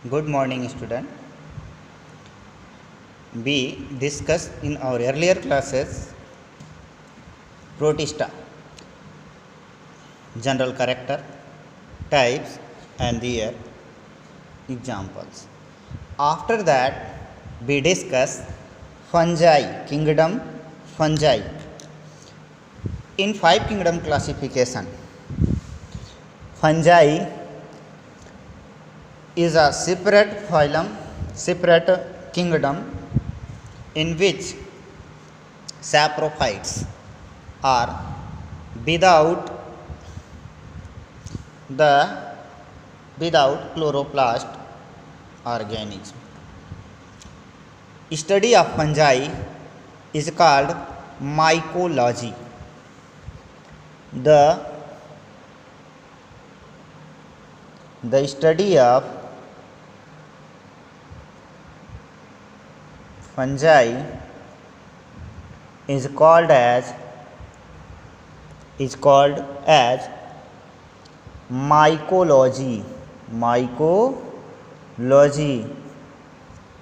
Good morning, student. We discussed in our earlier classes protista, general character, types, and their examples. After that, we discussed fungi, kingdom fungi. In five kingdom classification, fungi is a separate phylum, separate kingdom in which saprophytes are the without chloroplast organism. Study of fungi is called mycology. The study of fungi is called as mycology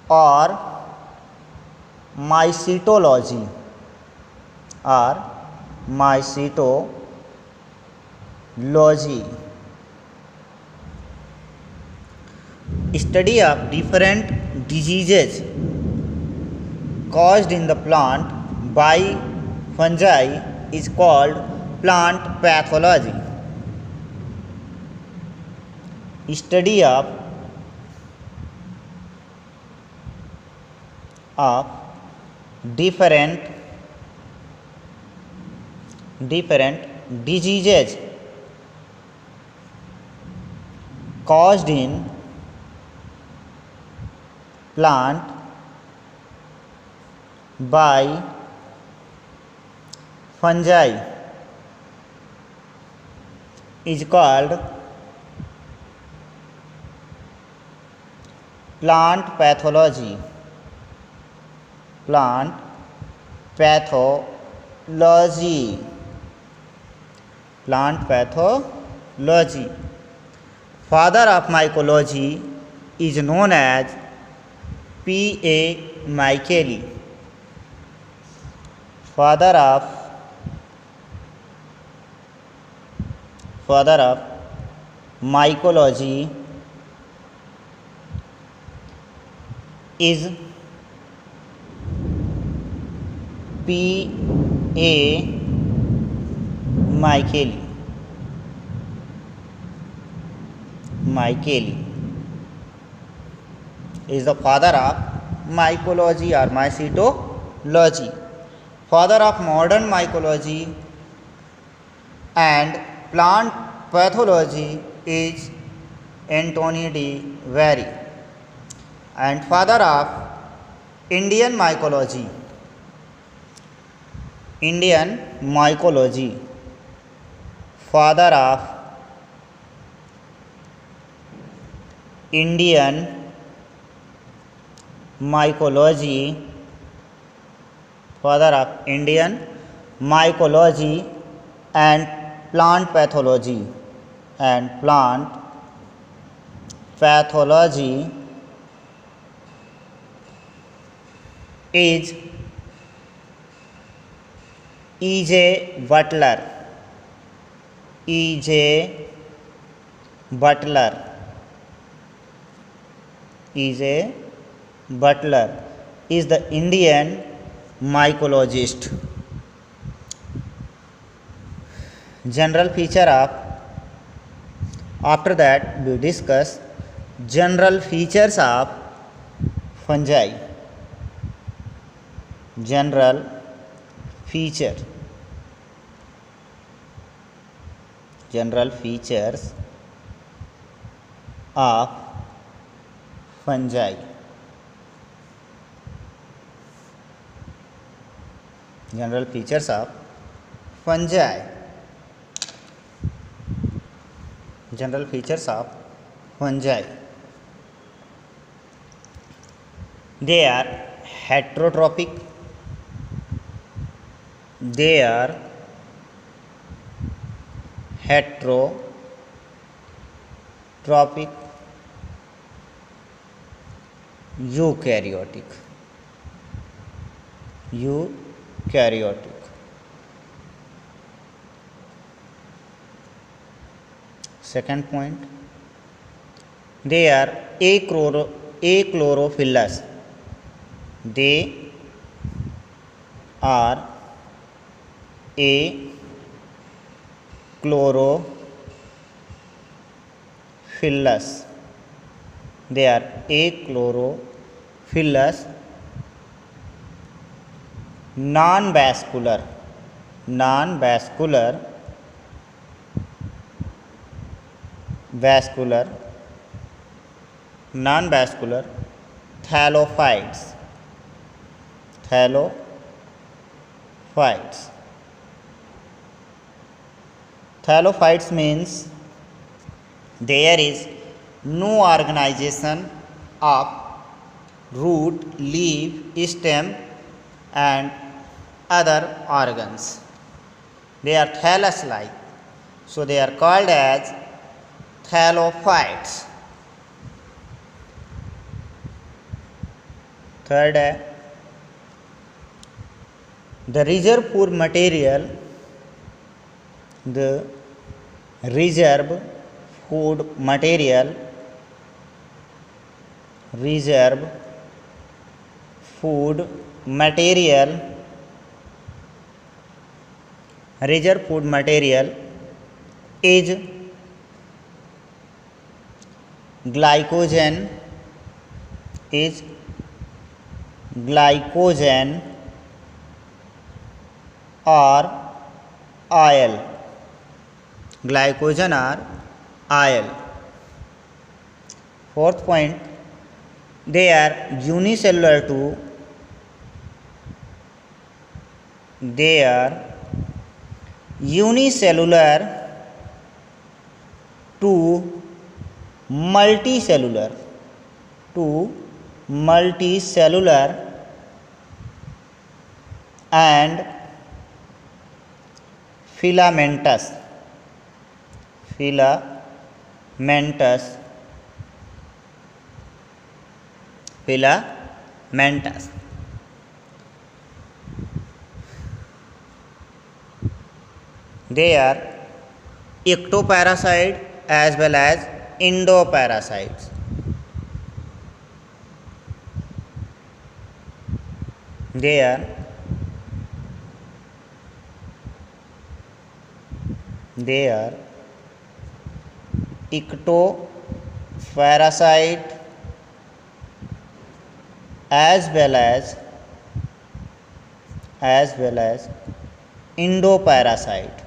or mycetology or mycetology. Study of different diseases caused in the plant by fungi is called plant pathology. Study of different diseases caused in plant by fungi is called plant pathology. Father of mycology is known as P.A. Micheli. Father of mycology is P.A. Micheli. Micheli is the father of mycology or mycetology. Father of modern mycology and plant pathology is Anthony de Very. And father of Indian mycology father of Indian mycology and plant pathology is E.J. Butler. E.J. Butler is the Indian mycologist. General feature of after that we discuss general features of fungi. General features of fungi. General features of fungi. General features of fungi. They are heterotrophic. They are heterotrophic. Eukaryotic, eukaryotic. Second point, they are achlorophyllous. They are achlorophyllous. They are achlorophyllous, non-vascular, non-vascular, vascular, non-vascular thallophytes, thallophytes. Thallophytes means there is no organization of root, leaf, stem and other organs. They are thallus-like, so they are called as thallophytes. Third, the reserve food material, the reserve food material, reserve food material, reserve food material is glycogen, is glycogen or oil, glycogen or oil. Fourth point, they are unicellular too, they are unicellular to multicellular, to multicellular and filamentous, filamentous, filamentous. They are ectoparasite as well as endoparasites. They are ectoparasite as well as endoparasite,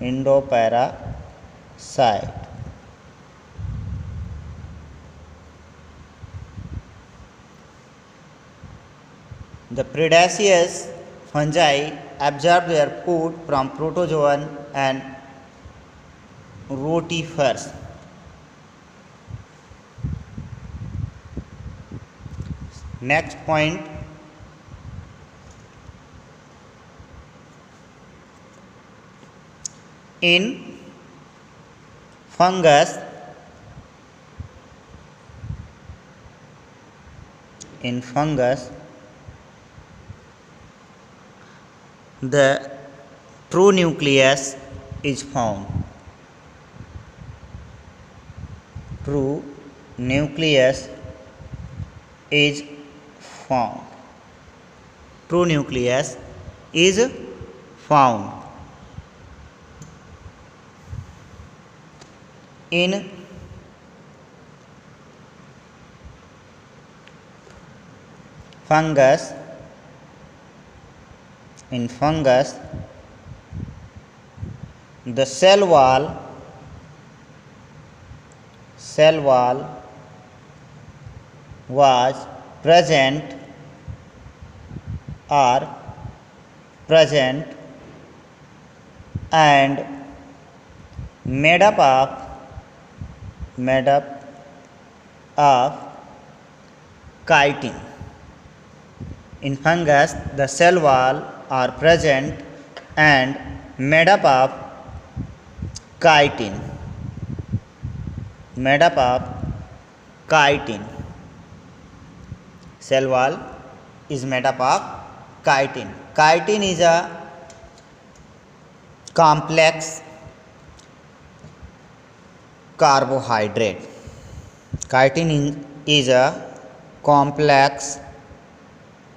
endoparasite. The predaceous fungi absorb their food from protozoan and rotifers. Next point, in fungus, the true nucleus is found. True nucleus is found. True nucleus is found. In fungus, the cell wall was present and made up of chitin. In fungus, the cell wall are present and made up of chitin. cell wall is made up of chitin. Chitin is a complex carbohydrate. Chitin is a complex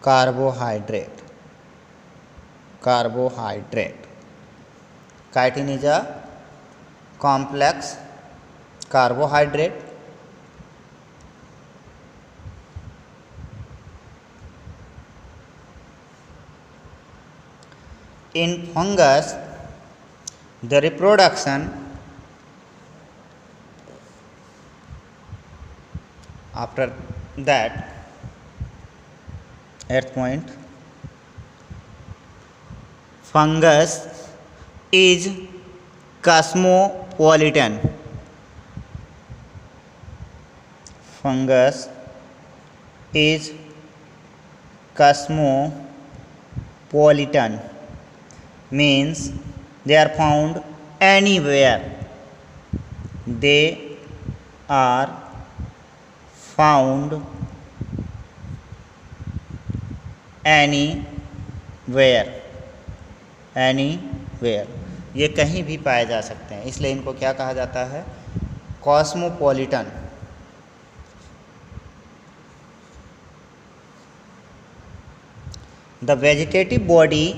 carbohydrate. Chitin is a complex carbohydrate. In fungus, the reproduction after that, earth point, fungus is cosmopolitan. Fungus is cosmopolitan, means they are found anywhere. They are found anywhere. ये कहीं भी पाए जा सकते हैं, इसलिए इनको क्या कहा जाता है? Cosmopolitan. The vegetative body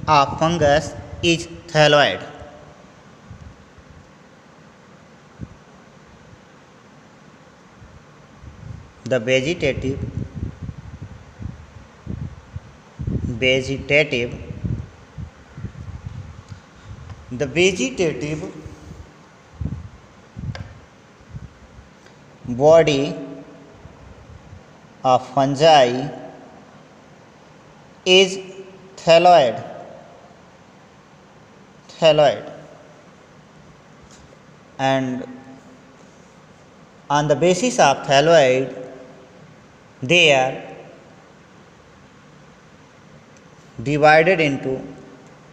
of fungus is thalloid. The vegetative body of fungi is thalloid. And on the basis of thalloid, they are divided into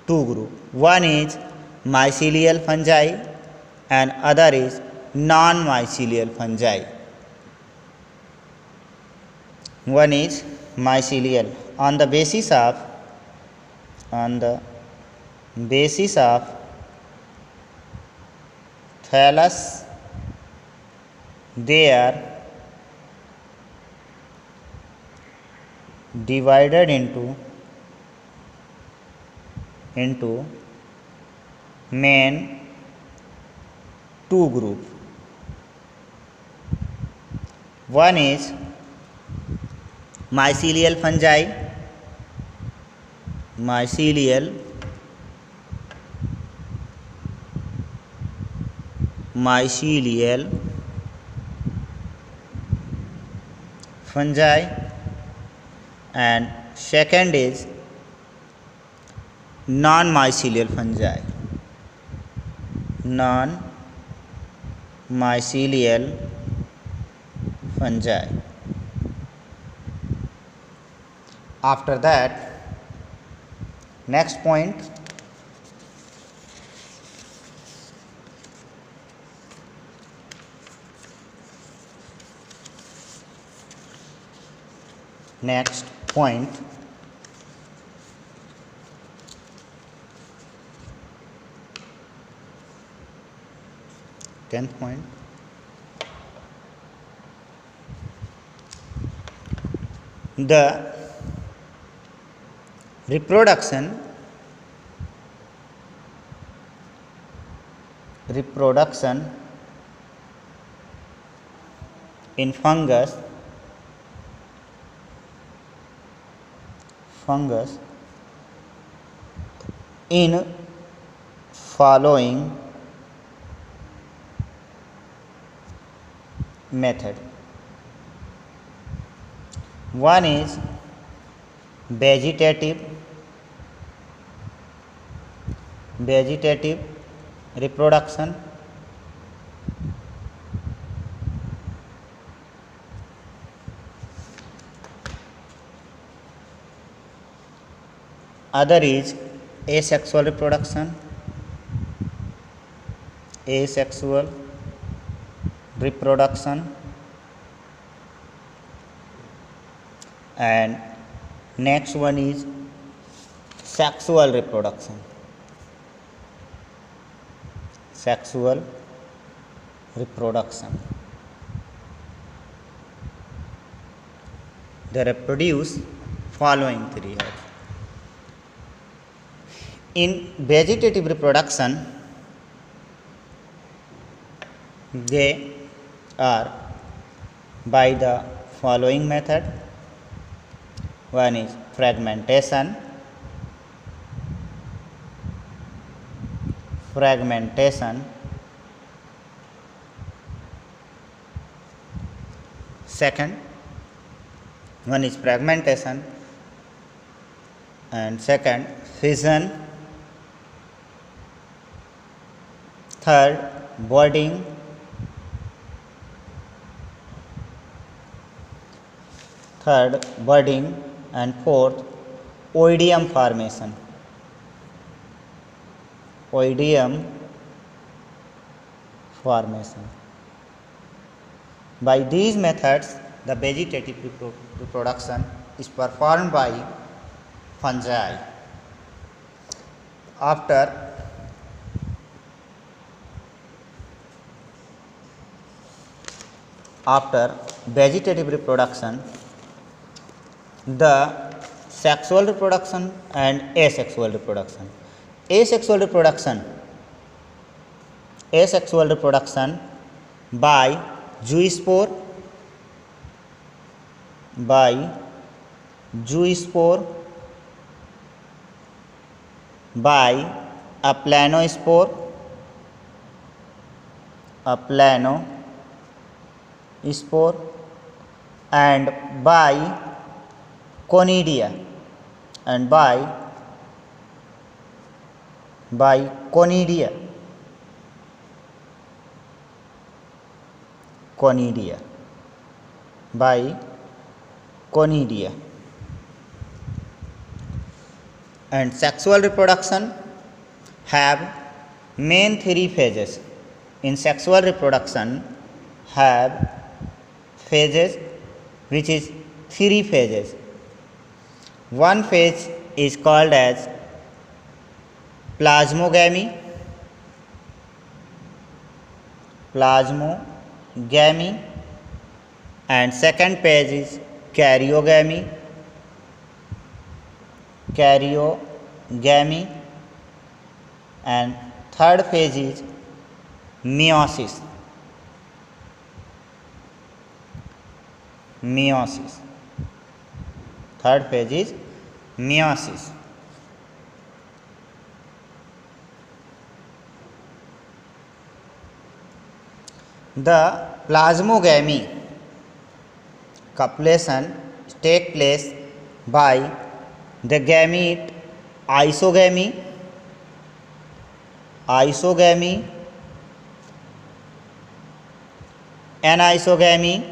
two groups. One is mycelial fungi and other is non-mycelial fungi. One is mycelial. On the basis of thallus, they are divided into main two groups. One is mycelial fungi, and second is non-mycelial fungi. After that, next point, tenth point, the reproduction in fungus in following method. One is vegetative reproduction. Other is asexual reproduction. And next one is sexual reproduction. Sexual reproduction. They reproduce following three heads. In vegetative reproduction, they are by the following method. One is fragmentation. Second one is fragmentation, and second fission. Third budding. And fourth oidium formation. By these methods, the vegetative reproduction is performed by fungi. After vegetative reproduction, the sexual reproduction and asexual reproduction. Asexual reproduction by zoospore, by a planospore, and by conidia, And sexual reproduction have main three phases. In sexual reproduction have phases, which is three phases. One phase is called as plasmogamy, and second phase is karyogamy, and third phase is meiosis. Third phase is meiosis. The plasmogamy copulation take place by the gamete isogamy, anisogamy,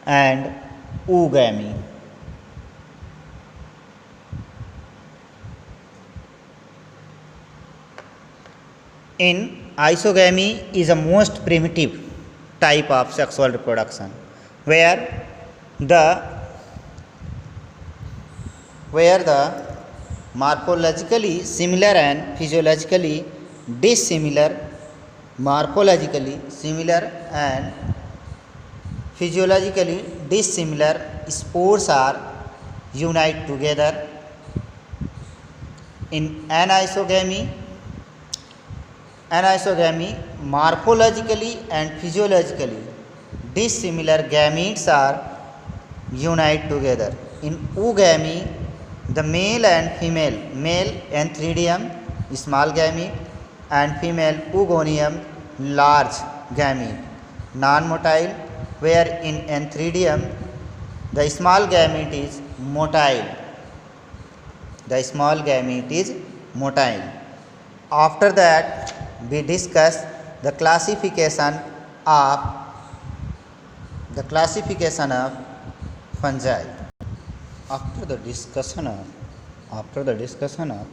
and oogamy. In isogamy is a most primitive type of sexual reproduction, where the morphologically similar and physiologically dissimilar spores are unite together. In anisogamy, morphologically and physiologically dissimilar gametes are unite together. In oogamy, the male and female, male antheridium small gamete and female oogonium large gamete, non-motile, where in antheridium the small gamete is motile. After that, we discuss the classification of fungi. After the discussion of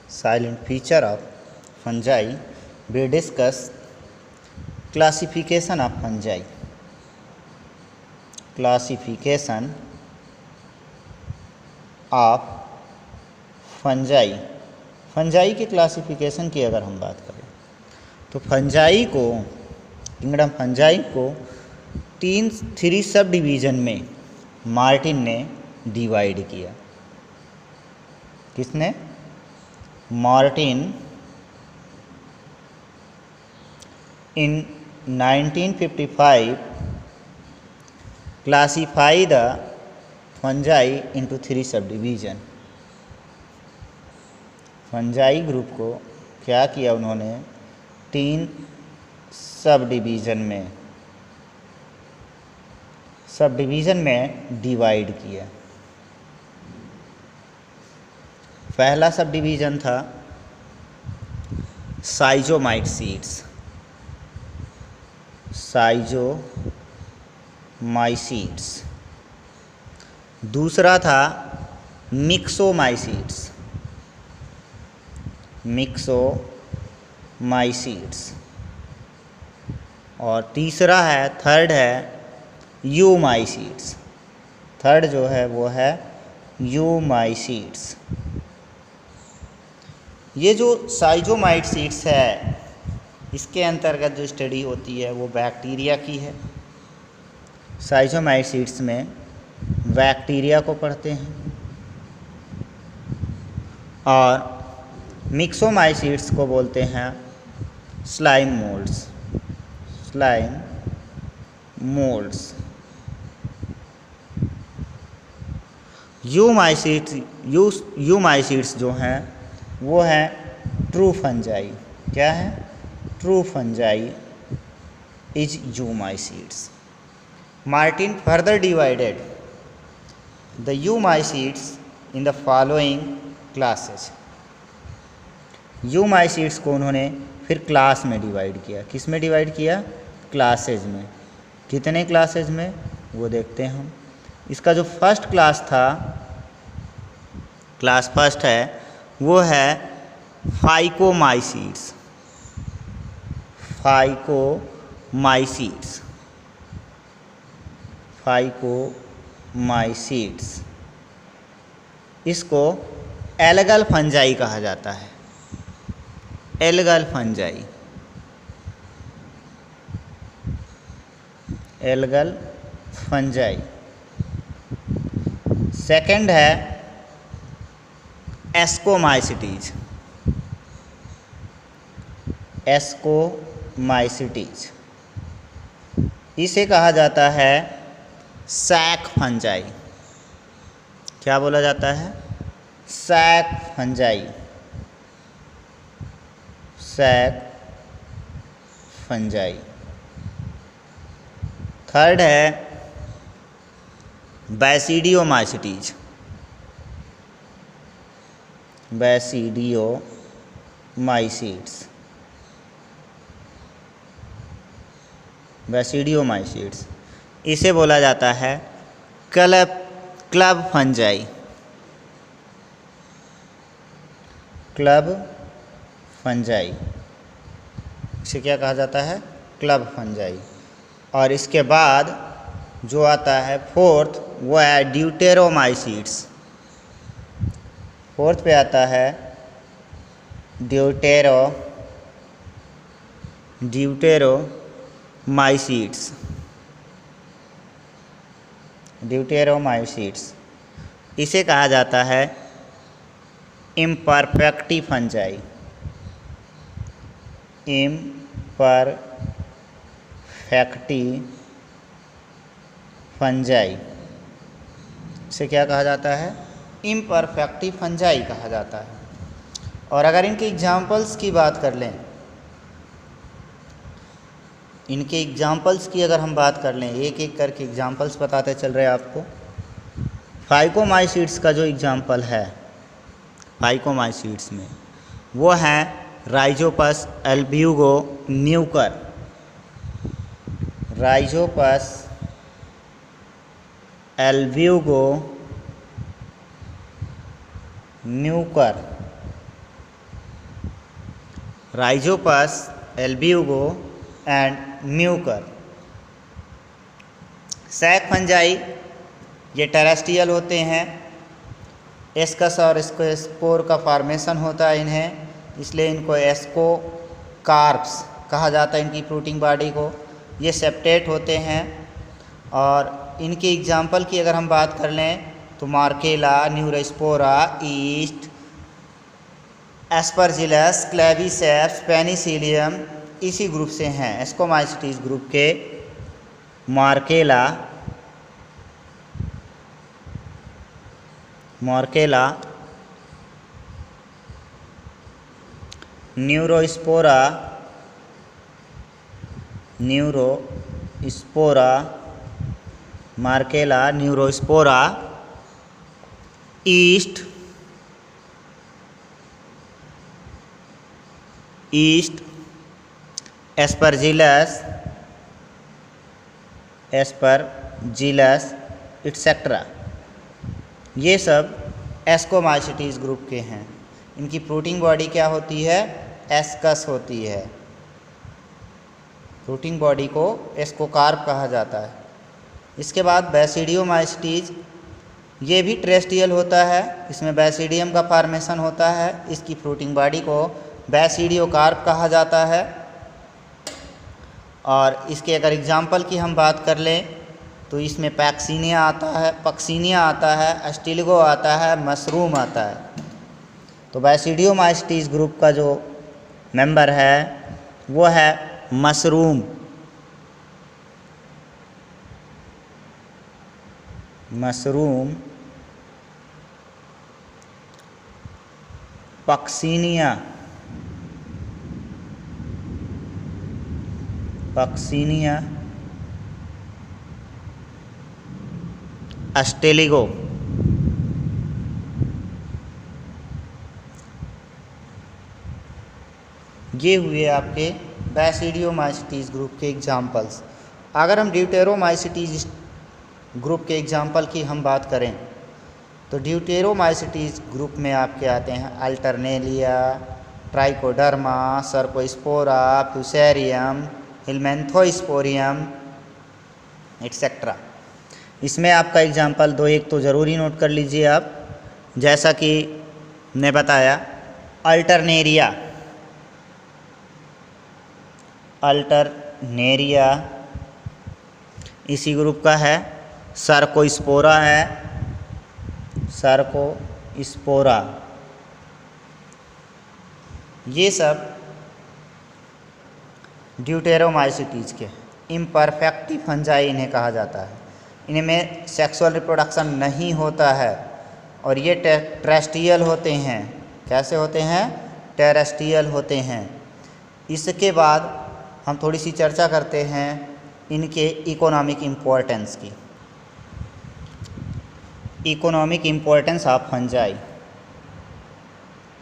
silent feature of fungi, we discuss classification of fungi. Classification of fungi. Fungi की classification की अगर हम बात करें तो fungi को, kingdom fungi को three sub division में मार्टिन ने डिवाइड किया। किसने? Martin in 1955 classify the fungi into three sub division. Fungi group को क्या किया उन्होंने? 3 सब डिवीज़न में डिवाइड किया। पहला सब डिवीज़न था साइजोमाइसीड्स। दूसरा था मिक्सोमाइसीड्स। और तीसरा है, थर्ड है यूमाइसीड्स। थर्ड जो है वो है यूमाइसीड्स। ये जो साइजोमाइसीड्स है, इसके अंतर्गत जो स्टडी होती है वो बैक्टीरिया की है। साइजोमाइसीड्स में बैक्टीरिया को पढ़ते हैं और मिक्सोमाइसीड्स को बोलते हैं स्लाइम मोल्ड्स। यूमाइसीड्स जो हैं वो हैं ट्रू फंजाई। क्या है? True fungi is eumycetes. Martin further divided the eumycetes in the following classes. Eumycetes को उन्होंने फिर क्लास में डिवाइड किया। किस में डिवाइड किया? क्लासेज में। कितने क्लासेज में वो देखते हैं हम। इसका जो फर्स्ट क्लास था, क्लास फर्स्ट है, वो है फाइकोमाइसीड्स। फाइकोमाइसीड्स इसको एल्गल फंजाई कहा जाता है। Algal fungi. सेकंड है एस्कोमाइसीटीज। इसे कहा जाता है सैक फंजाई। क्या बोला जाता है? Sac fungi. थर्ड है बैसिडियोमाइसीटीज। बैसिडियोमाइसीड्स इसे बोला जाता है क्लब फंजाई। इसे क्या कहा जाता है? Club fungi. और इसके बाद जो आता है फोर्थ, वो है ड्यूटेरोमाइसीड्स। फोर्थ पे आता है ड्यूटेरोमाइसीड्स। इसे कहा जाता है इम्परफेक्टी फंजाई। इसे क्या कहा जाता है? इम्परफेक्टी फंजाई कहा जाता है। और अगर इनके एग्जाम्पल्स की बात कर लें, इनके एग्जाम्पल्स की अगर हम बात कर लें, एक एक करके एग्जाम्पल्स बताते चल रहे हैं आपको। फाइकोमाइसीड्स का जो एग्जाम्पल है फाइकोमाइसीड्स में, वो है Rhizopus Albugo Mucor. Rhizopus Albugo and Mucor. Sac fungi ये टेरेस्ट्रियल होते हैं। एस्कस और स्पोर का फॉर्मेशन होता है इन्हें, इसलिए इनको एस्को कार्प्स कहा जाता है इनकी फ्रूटिंग बॉडी को। ये सेप्टेट होते हैं और इनके एग्जाम्पल की अगर हम बात कर लें तो Morchella, Neurospora, yeast, Aspergillus, Claviceps, Penicillium इसी ग्रुप से हैं। एस्कोमाइसिटीज ग्रुप के Morchella, Neurospora, Morchella, Neurospora, yeast, Aspergillus, etcetera, ये सब एस्कोमाइसिटीज ग्रुप के हैं। इनकी फ्रूटिंग बॉडी क्या होती है? एस्कस होती है। फ्रूटिंग बॉडी को एस्कोकार्प कहा जाता है। इसके बाद बैसिडियोमाइसिटीज, ये भी टेरेस्ट्रियल होता है। इसमें बैसिडियम का फॉर्मेशन होता है। इसकी फ्रूटिंग बॉडी को बैसिडियोकार्प कहा जाता है। और इसके अगर एग्जाम्पल की हम बात कर लें तो इसमें पैक्सीनिया आता है, एस्टिलिगो आता है, मशरूम आता है। तो बैसिडियोमाइसिटीज ग्रुप का जो मेंबर है वो है मशरूम, पक्सीनिया, एस्टिलिगो। ये हुए आपके बैसिडियोमाइसिटीज ग्रुप के एग्जाम्पल्स। अगर हम ड्यूटेरोमाइसिटीज ग्रुप के एग्जाम्पल की हम बात करें तो ड्यूटेरोमाइसिटीज ग्रुप में आपके आते हैं अल्टरनेलिया, ट्राइकोडर्मा, सर्कोस्पोरा, फ्यूसेरियम, हिलमेंथोस्पोरियम एटसेट्रा। इसमें आपका एग्जाम्पल दो एक तो ज़रूरी नोट कर लीजिए आप, जैसा कि ने बताया अल्टरनेरिया इसी ग्रुप का है। सर्कोस्पोरा ये सब ड्यूटेरोमाइसिटीज के इम्परफेक्ट फंजाई इन्हें कहा जाता है। इनमें सेक्सुअल रिप्रोडक्शन नहीं होता है और ये टेरेस्ट्रियल होते हैं। कैसे होते हैं? टेरेस्ट्रियल होते हैं। इसके बाद हम थोड़ी सी चर्चा करते हैं इनके इकोनॉमिक इम्पोर्टेंस की। Economic importance of fungi.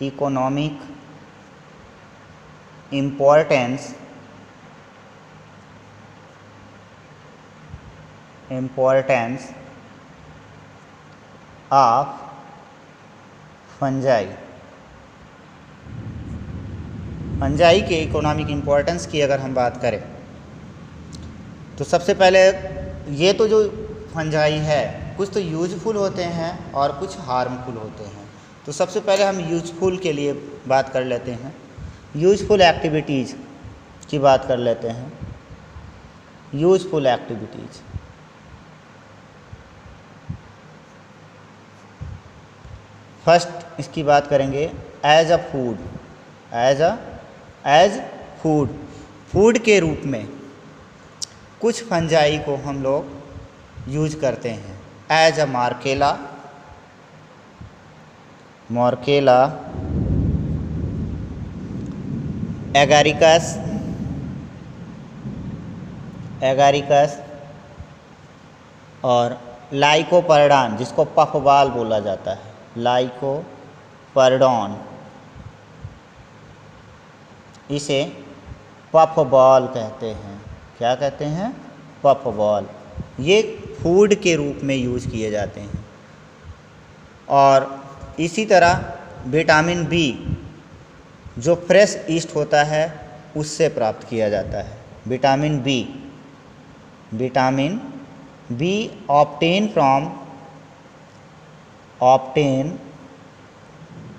Economic importance of fungi. Fungi के इकोनॉमिक इम्पोर्टेंस की अगर हम बात करें तो सबसे पहले ये तो जो फंजाई है कुछ तो यूजफुल होते हैं और कुछ हार्मफुल होते हैं। तो सबसे पहले हम यूजफुल के लिए बात कर लेते हैं। यूजफुल एक्टिविटीज़ की बात कर लेते हैं। यूजफुल एक्टिविटीज़, फर्स्ट इसकी बात करेंगे एज अ फूड। फूड के रूप में कुछ फंजाई को हम लोग यूज करते हैं। एज अ मार्केला, एगारिकस और लाइकोपर्डान, जिसको पफबाल बोला जाता है। लाइकोपर्डॉन, इसे पफबॉल कहते हैं। क्या कहते हैं? पफबॉल। ये फूड के रूप में यूज किए जाते हैं। और इसी तरह विटामिन बी जो फ्रेश ईस्ट होता है उससे प्राप्त किया जाता है। Vitamin B obtain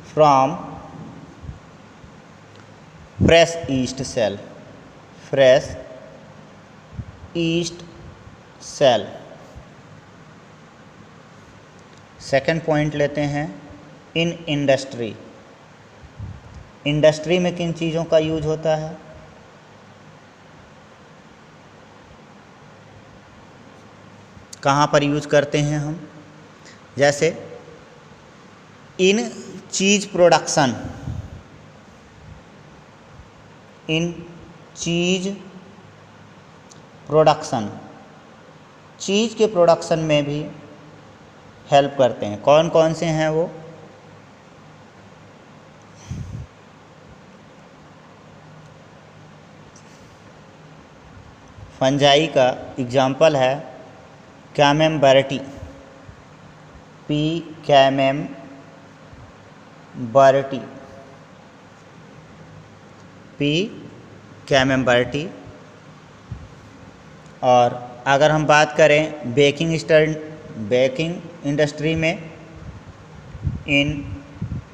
from fresh yeast cell. Second point लेते हैं, इन इंडस्ट्री में किन चीज़ों का यूज होता है? कहाँ पर यूज करते हैं हम? जैसे इन चीज़ प्रोडक्शन, चीज़ के प्रोडक्शन में भी हेल्प करते हैं। कौन कौन से हैं वो? फंजाई का एग्जाम्पल है कैमेम्बर्टी, P कैमेम्बर्टी। और अगर हम बात करें बेकिंग इंडस्ट्री में, इन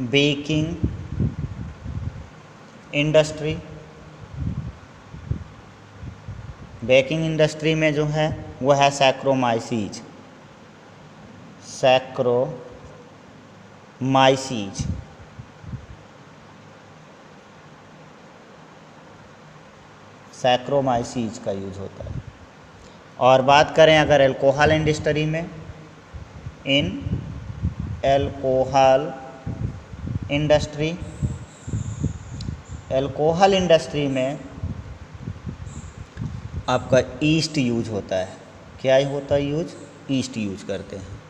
बेकिंग इंडस्ट्री में जो है वो है सैक्रोमाइसीज। सैक्रोमाइसीज का यूज होता है। और बात करें अगर अल्कोहल इंडस्ट्री में, इन अल्कोहल इंडस्ट्री में आपका ईस्ट यूज होता है। क्या होता है यूज? ईस्ट यूज करते हैं।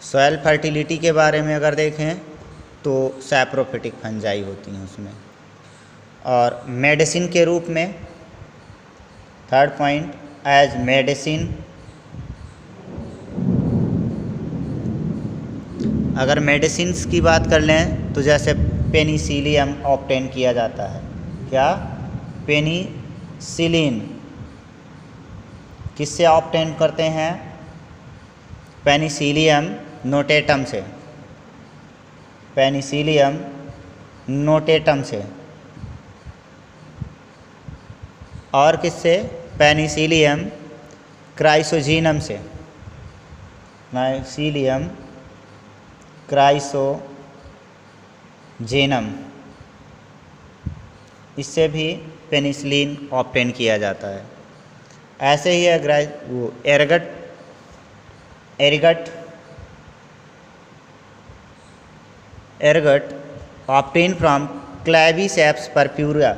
सॉइल फर्टिलिटी के बारे में अगर देखें तो सैप्रोफिटिक फंजाई होती हैं उसमें। और मेडिसिन के रूप में, थर्ड पॉइंट, एज मेडिसिन, अगर मेडिसिन्स की बात कर लें तो जैसे पेनिसिलियम ऑब्टेन किया जाता है। क्या? पेनिसिलिन किससे ऑब्टेन करते हैं? पेनिसिलियम नोटेटम से। और किससे? पेनिसिलियम क्राइसोजीनम से। इससे भी पेनिसिलिन ऑब्टेन किया जाता है। ऐसे ही एरगट ऑब्टेन फ्रॉम क्लैविसेप्स परप्यूरिया।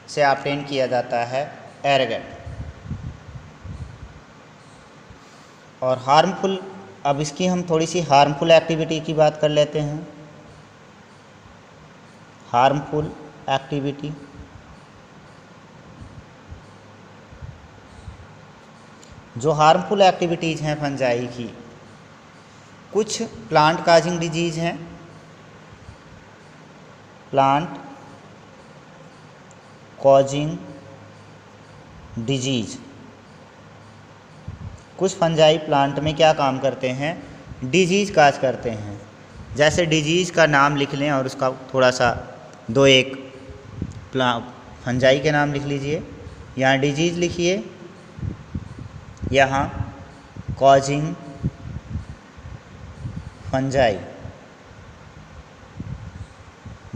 से ऑब्टेन किया जाता है एरगट। और हार्मफुल, अब इसकी हम थोड़ी सी हार्मफुल एक्टिविटी की बात कर लेते हैं। हार्मफुल एक्टिविटी, जो हार्मफुल एक्टिविटीज़ हैं फंजाई की, कुछ प्लांट काजिंग डिजीज़ हैं। प्लांट कॉजिंग डिजीज़, कुछ फंजाई प्लांट में क्या काम करते हैं? डिजीज़ काज करते हैं। जैसे डिजीज़ का नाम लिख लें और उसका थोड़ा सा दो एक फंजाई के नाम लिख लीजिए। यहाँ डिजीज़ लिखिए, यहाँ कॉजिंग फंजाई,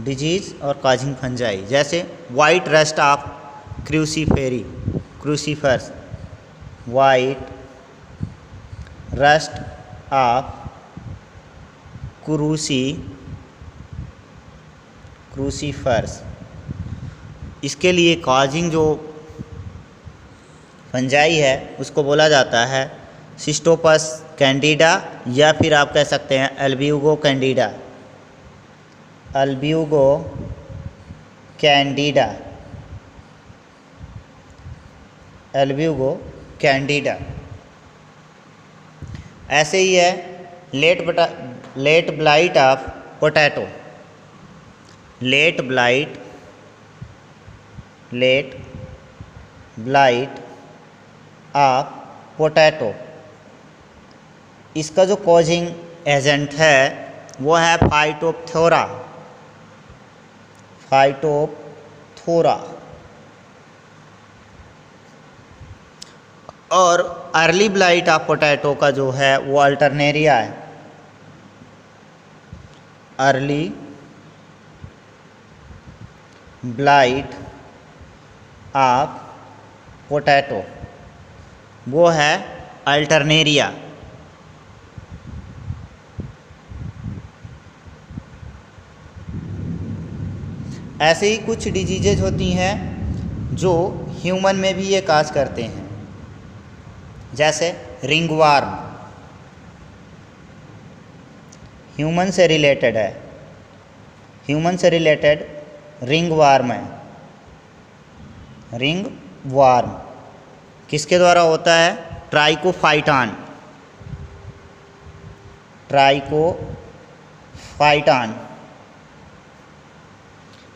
डिजीज़ और कॉजिंग फंजाई। जैसे white rust of crucifers, white rust of crucifers. इसके लिए कॉजिंग जो फंजाई है उसको बोला जाता है सिस्टोपस कैंडिडा, या फिर आप कह सकते हैं अल्ब्यूगो कैंडिडा। Albugo Candida. ऐसे ही है late blight of potato. Late blight of potato, इसका जो कॉजिंग एजेंट है वो है फाइटोप्थोरा। और अर्ली ब्लाइट ऑफ पोटैटो का जो है वो अल्टरनेरिया है। अर्ली ब्लाइट ऑफ पोटैटो वो है अल्टरनेरिया। ऐसे ही कुछ डिजीजेज होती हैं जो ह्यूमन में भी ये काज करते हैं, जैसे रिंगवार्म ह्यूमन से रिलेटेड है। ह्यूमन से रिलेटेड रिंगवार्म है। रिंगवार्म किसके द्वारा होता है? ट्राइकोफाइटान।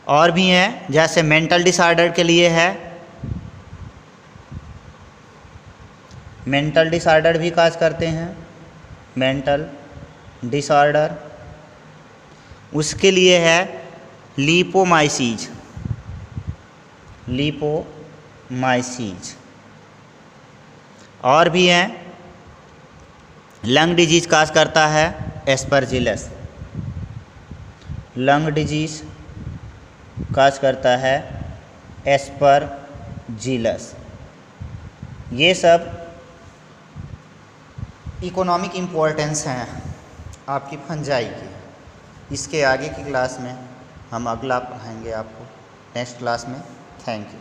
और भी हैं, जैसे मेंटल डिसऑर्डर के लिए है, मेंटल डिसऑर्डर भी काज करते हैं। मेंटल डिसऑर्डर उसके लिए है लिपोमाइसीज। और भी हैं, लंग डिजीज काज करता है एस्परजिलस। लंग डिजीज काज करता है एस्परजिलस। ये सब इकोनॉमिक इम्पोर्टेंस हैं आपकी फंजाई की। इसके आगे की क्लास में हम अगला पढ़ाएंगे आपको नेक्स्ट क्लास में। Thank you.